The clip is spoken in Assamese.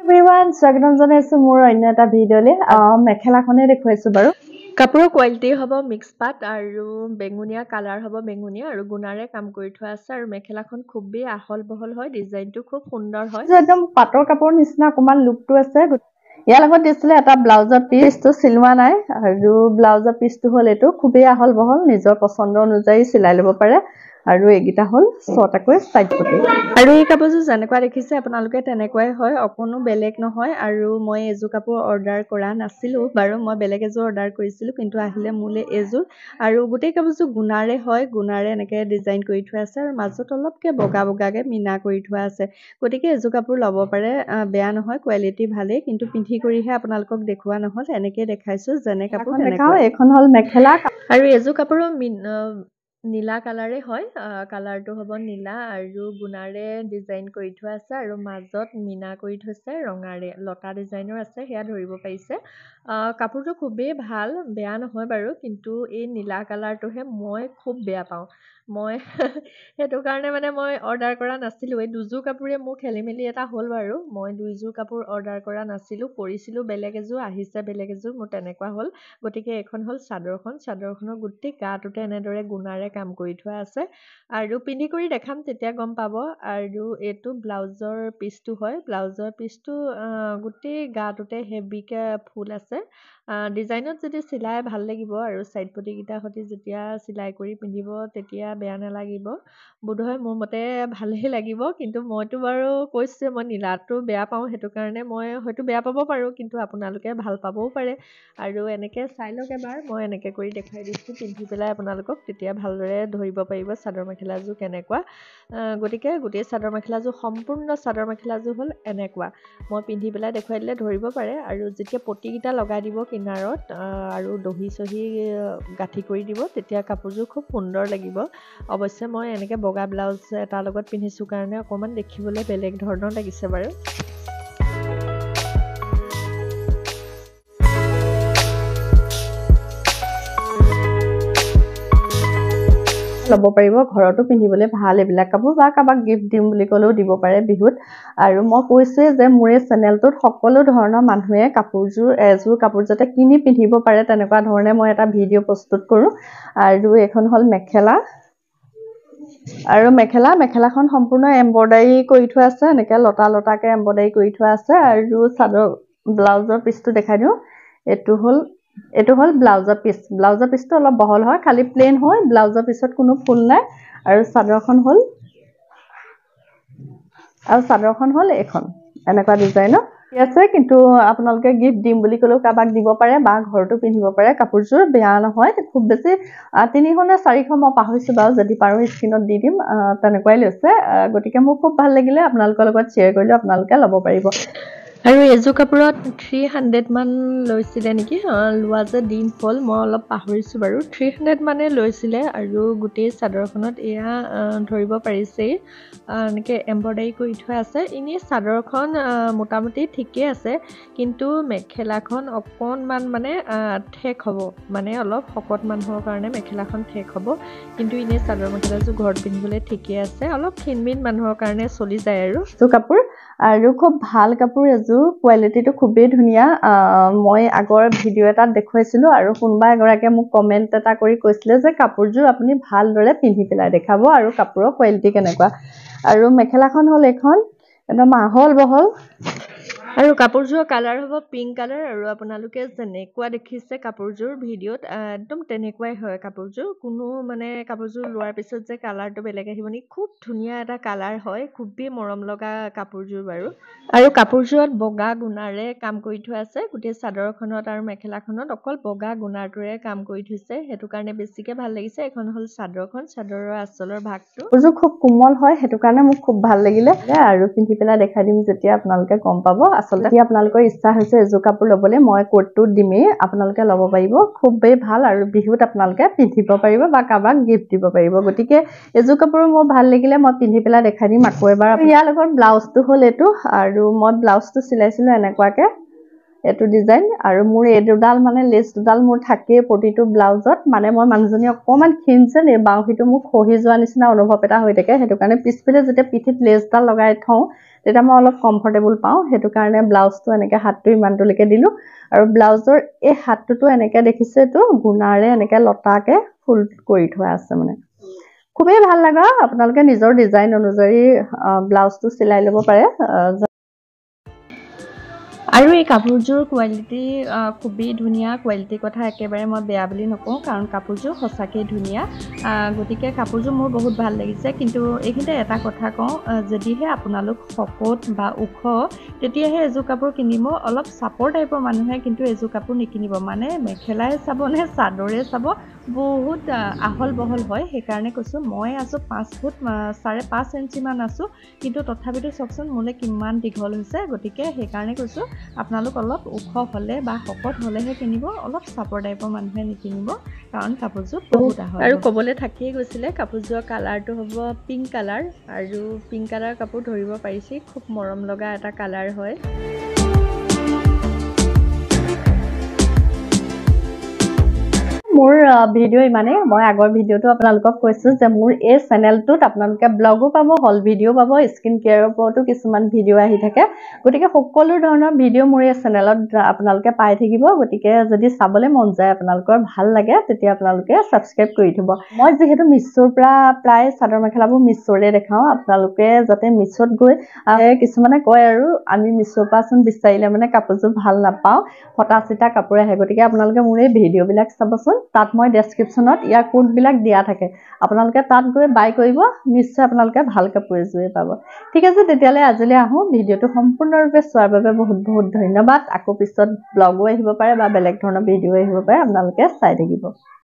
everyone, স্বাগতম জনাইছো মোৰ অন্য এটা ভিডিঅ'লে মেখেলাখনে দেখুৱাইছো বাৰু কাপোৰৰ কোৱালিটি হ'ব মিক্স পাট আৰু বেঙুনীয়া কালাৰ হ'ব বেঙুনীয়া আৰু গুণাৰে কাম কৰি থোৱা আছে আৰু মেখেলাখন খুবেই আহল বহল হয় ডিজাইনটো খুব সুন্দৰ হয় একদম পাটৰ কাপোৰৰ নিচিনা অকমান লুকটো আছে ইয়াৰ লগত দিছিলে এটা ব্লাউজৰ পিচটো চিলোৱা নাই আৰু ব্লাউজৰ পিচটো হ'ল এইটো খুবেই আহল বহল নিজৰ পছন্দ অনুযায়ী চিলাই ল'ব পাৰে আৰু এইগিটা হ'ল ছটাকৈ সাইড পটি আৰু এই কাপোৰযোৰ যেনেকুৱা দেখিছে আপোনালোকে তেনেকুৱাই হয় অকনো বেলেগ নহয় আৰু মই এযোৰ কাপোৰ অৰ্ডাৰ কৰা নাছিলোঁ বাৰু মই বেলেগ এযোৰ অৰ্ডাৰ কৰিছিলোঁ কিন্তু আহিলে মোলে এযোৰ আৰু গোটেই কাপোৰযোৰ গুণাৰে হয় গুণাৰে এনেকৈ ডিজাইন কৰি থোৱা আছে আৰু মাজত অলপকৈ বগা বগাকৈ মিনা কৰি থোৱা আছে গতিকে এযোৰ কাপোৰ ল'ব পাৰে বেয়া নহয় কোৱালিটি ভালেই কিন্তু পিন্ধি কৰিহে আপোনালোকক দেখুওৱা নহ'ল এনেকৈ দেখাইছোঁ যেনে কাপোৰ দেখাও এইখন হ'ল মেখেলা আৰু এযোৰ কাপোৰৰ নীলা কালাৰে হয় কালাৰটো হ'ব নীলা আৰু গুণাৰে ডিজাইন কৰি থোৱা আছে আৰু মাজত মিনা কৰি থৈছে ৰঙাৰে লতা ডিজাইনৰ আছে সেয়া ধৰিব পাৰিছে কাপোৰটো খুবেই ভাল বেয়া নহয় বাৰু কিন্তু এই নীলা কালাৰটোহে মই খুব বেয়া পাওঁ মই সেইটো কাৰণে মানে মই অৰ্ডাৰ কৰা নাছিলোঁ এই দুযোৰ কাপোৰে মোৰ খেলি মেলি এটা হ'ল বাৰু মই দুইযোৰ কাপোৰ অৰ্ডাৰ কৰা নাছিলোঁ কৰিছিলোঁ বেলেগ এযোৰ আহিছে বেলেগ এযোৰ মোৰ তেনেকুৱা হ'ল গতিকে এখন হ'ল চাদৰখনৰ গোটেই গাটোতে এনেদৰে গুণাৰে কাম কৰি থোৱা আছে আৰু পিন্ধি কৰি দেখাম তেতিয়া গম পাব আৰু এইটো ব্লাউজৰ পিচটো হয় ব্লাউজৰ পিচটো গোটেই গাটোতে হেভিকৈ ফুল আছে ডিজাইনত যদি চিলাই ভাল লাগিব আৰু চাইড পটিকেইটাৰ সৈতে যেতিয়া চিলাই কৰি পিন্ধিব তেতিয়া বেয়া নালাগিব বোধহয় মোৰ মতে ভালেই লাগিব কিন্তু মইতো বাৰু কৈছোঁ মই নীলাটো বেয়া পাওঁ সেইটো কাৰণে মই হয়তো বেয়া পাব পাৰোঁ কিন্তু আপোনালোকে ভাল পাবও পাৰে আৰু এনেকৈ চাই লওক এবাৰ মই এনেকৈ কৰি দেখুৱাই দিছোঁ পিন্ধি পেলাই আপোনালোকক তেতিয়া ভালদৰে ধৰিব পাৰিব চাদৰ মেখেলাযোৰ কেনেকুৱা গতিকে গোটেই চাদৰ মেখেলাযোৰ সম্পূৰ্ণ চাদৰ মেখেলাযোৰ হ'ল এনেকুৱা মই পিন্ধি পেলাই দেখুৱাই দিলে ধৰিব পাৰে আৰু যেতিয়া পটিকেইটা লগাই দিব কিনাৰত আৰু দহি চহি গাঁঠি কৰি দিব তেতিয়া কাপোৰযোৰ খুব সুন্দৰ লাগিব অৱশ্যে মই এনেকৈ বগা ব্লাউজ এটাৰ লগত পিন্ধিছোঁ কাৰণে অকণমান দেখিবলৈ বেলেগ ধৰণৰ লাগিছে বাৰু ল'ব পাৰিব ঘৰতো পিন্ধিবলৈ ভাল এইবিলাক কাপোৰ বা কাৰোবাক গিফ্ট দিম বুলি ক'লেও দিব পাৰে বিহুত আৰু মই কৈছোঁৱে যে মোৰ এই চেনেলটোত সকলো ধৰণৰ মানুহে এযোৰ কাপোৰ যাতে কিনি পিন্ধিব পাৰে তেনেকুৱা ধৰণে মই এটা ভিডিঅ' প্ৰস্তুত কৰোঁ আৰু এইখন হ'ল মেখেলা আৰু মেখেলাখন সম্পূৰ্ণ এম্ব্ৰইডাৰী কৰি থোৱা আছে এনেকৈ লতা লতাকৈ এম্ব্ৰইডাৰী কৰি থোৱা আছে আৰু চাদৰ ব্লাউজৰ পিচটো দেখাই দিওঁ এইটো হ'ল ব্লাউজৰ পিচটো অলপ বহল হয় খালি প্লেন হয় ব্লাউজৰ পিছত কোনো ফুল নাই আৰু চাদৰখন হ'ল এইখন এনেকুৱা ডিজাইনৰ আছে কিন্তু আপোনালোকে গিফ্ট দিম বুলি ক'লেও কাৰোবাক দিব পাৰে বা ঘৰতো পিন্ধিব পাৰে কাপোৰযোৰ বেয়া নহয় খুব বেছি 300 নে 400 মই পাহৰিছোঁ বাৰু যদি পাৰোঁ স্ক্ৰীনত দি দিম তেনেকুৱাই লৈছে গতিকে মোৰ খুব ভাল লাগিলে আপোনালোকৰ লগত শ্বেয়াৰ কৰিলোঁ আপোনালোকে ল'ব পাৰিব আৰু এযোৰ কাপোৰত 300 মান লৈছিলে নেকি লোৱা যে দিন হ'ল মই অলপ পাহৰিছোঁ বাৰু 300 মানে লৈছিলে আৰু গোটেই চাদৰখনত এয়া ধৰিব পাৰিছেই এনেকৈ এম্ব্ৰইডাৰী কৰি থোৱা আছে এনেই চাদৰখন মোটামুটি ঠিকেই আছে কিন্তু মেখেলাখন অকণমান মানে ঠেক হ'ব মানে অলপ শকত মানুহৰ কাৰণে মেখেলাখন ঠেক হ'ব কিন্তু এনেই চাদৰ মেখেলাযোৰ ঘৰত পিন্ধিবলৈ ঠিকেই আছে অলপ ক্ষীণমিন মানুহৰ কাৰণে চলি যায় আৰু কাপোৰ আৰু খুব ভাল কাপোৰ এযোৰ কোৱালিটিটো খুবেই ধুনীয়া মই আগৰ ভিডিঅ' এটাত দেখুৱাইছিলোঁ আৰু কোনোবা এগৰাকীয়ে মোক কমেণ্ট এটা কৰি কৈছিলে যে কাপোৰযোৰ আপুনি ভালদৰে পিন্ধি পেলাই দেখাব আৰু কাপোৰৰ কোৱালিটি কেনেকুৱা আৰু মেখেলাখন হ'ল এইখন একদম আহল বহল আৰু কাপোৰযোৰৰ কালাৰ হ'ব পিংক কালাৰ আৰু আপোনালোকে যেনেকুৱা দেখিছে কাপোৰযোৰ ভিডিঅ'ত একদম তেনেকুৱাই হয় কাপোৰযোৰ কোনো মানে কাপোৰযোৰ লোৱাৰ পিছত যে কালাৰটো বেলেগ আহিব নেকি খুব ধুনীয়া এটা কালাৰ হয় খুবেই মৰম লগা কাপোৰযোৰ বাৰু আৰু কাপোৰযোৰত বগা গুণাৰে কাম কৰি থোৱা আছে গোটেই চাদৰখনত আৰু মেখেলাখনত অকল বগা গুণাৰটোৰে কাম কৰি থৈছে সেইটো কাৰণে বেছিকৈ ভাল লাগিছে এখন হ'ল চাদৰৰ আঁচলৰ ভাগটো কাপোৰযোৰ খুব কোমল হয় সেইটো কাৰণে মোক খুব ভাল লাগিলে আৰু পিন্ধি পেলাই দেখাই দিম যেতিয়া আপোনালোকে গম পাব আচলতে আপোনালোকৰ ইচ্ছা হৈছে এযোৰ কাপোৰ ল'বলৈ মই কোডটো দিমেই আপোনালোকে ল'ব পাৰিব খুবেই ভাল আৰু বিহুত আপোনালোকে পিন্ধিব পাৰিব বা কাৰোবাক গিফ্ট দিব পাৰিব গতিকে এযোৰ কাপোৰ মোৰ ভাল লাগিলে মই পিন্ধি পেলাই দেখাই দিম আকৌ এবাৰ ইয়াৰ লগত ব্লাউজটো হ'ল এইটো আৰু মই ব্লাউজটো চিলাইছিলোঁ এনেকুৱাকৈ এইটো ডিজাইন আৰু মোৰ এই দুডাল মানে লেছ দুডাল মোৰ থাকেই প্ৰতিটো ব্লাউজত মানে মই মানুহজনী অকণমান ক্ষীণ যে এই বাউসীটো মোক খহি যোৱা নিচিনা অনুভৱ এটা হৈ থাকে সেইটো কাৰণে পিছফালে যেতিয়া পিঠিত লেছডাল লগাই থওঁ তেতিয়া মই অলপ কমফৰ্টেবল পাওঁ সেইটো কাৰণে ব্লাউজটো এনেকৈ হাতটো ইমানটোলৈকে দিলোঁ আৰু ব্লাউজৰ এই হাতটোতো এনেকৈ দেখিছে এইটো গুণাৰে এনেকৈ লতাকৈ ফুল কৰি থোৱা আছে মানে খুবেই ভাল লগা আপোনালোকে নিজৰ ডিজাইন অনুযায়ী ব্লাউজটো চিলাই ল'ব পাৰে আৰু এই কাপোৰযোৰ কোৱালিটি খুবেই ধুনীয়া কোৱালিটিৰ কথা একেবাৰে মই বেয়া বুলি নকওঁ কাৰণ কাপোৰযোৰ সঁচাকৈ ধুনীয়া গতিকে কাপোৰযোৰ মোৰ বহুত ভাল লাগিছে কিন্তু এইখিনিতে এটা কথা কওঁ যদিহে আপোনালোক শকত বা ওখ তেতিয়াহে এযোৰ কাপোৰ কিনিব অলপ চাপৰ টাইপৰ মানুহে কিন্তু এযোৰ কাপোৰ নিকিনিব মানে মেখেলাই চাব নে চাদৰে চাব বহুত আহল বহল হয় সেইকাৰণে কৈছোঁ মই আছোঁ 5 ফুট 5.5 ইঞ্চিমান আছোঁ কিন্তু তথাপিতো চাওকচোন মোলৈ কিমান দীঘল হৈছে গতিকে সেইকাৰণে কৈছোঁ আপোনালোক অলপ ওখ হ'লে বা শকত হ'লেহে কিনিব অলপ চাপৰ টাইপৰ মানুহে নিকিনিব কাৰণ কাপোৰযোৰ বহুত আহল আৰু ক'বলৈ থাকিয়ে গৈছিলে কাপোৰযোৰৰ কালাৰটো হ'ব পিংক কালাৰ আৰু পিংক কালাৰ কাপোৰ ধৰিব পাৰিছে খুব মৰম লগা এটা কালাৰ হয় মোৰ ভিডিঅ' ইমানেই মই আগৰ ভিডিঅ'টো আপোনালোকক কৈছোঁ যে মোৰ এই চেনেলটোত আপোনালোকে ব্লগো পাব হল ভিডিঅ' পাব স্কিন কেয়াৰৰ ওপৰতো কিছুমান ভিডিঅ' আহি থাকে গতিকে সকলো ধৰণৰ ভিডিঅ' মোৰ এই চেনেলত আপোনালোকে পাই থাকিব গতিকে যদি চাবলৈ মন যায় আপোনালোকৰ ভাল লাগে তেতিয়া আপোনালোকে ছাবস্ক্ৰাইব কৰি থ'ব মই যিহেতু মিছোৰ পৰা প্ৰায় চাদৰ মেখেলাবোৰ মিছোৰে দেখাওঁ আপোনালোকে যাতে মিছোত গৈ কিছুমানে কয় আৰু আমি মিছোৰ পৰাচোন বিচাৰিলে মানে কাপোৰযোৰ ভাল নাপাওঁ ফটা চিটা কাপোৰ আহে গতিকে আপোনালোকে মোৰ এই ভিডিঅ'বিলাক চাবচোন তাত মই ডেছক্ৰিপশ্যনত ইয়াৰ কোডবিলাক দিয়া থাকে আপোনালোকে তাত গৈ বাই কৰিব নিশ্চয় আপোনালোকে ভাল কাপোৰ এযোৰে পাব ঠিক আছে তেতিয়ালৈ আজিলৈ আহোঁ ভিডিঅ'টো সম্পূৰ্ণৰূপে চোৱাৰ বাবে বহুত বহুত ধন্যবাদ আকৌ পিছত ব্লগো আহিব পাৰে বা বেলেগ ধৰণৰ ভিডিঅ' আহিব পাৰে আপোনালোকে চাই থাকিব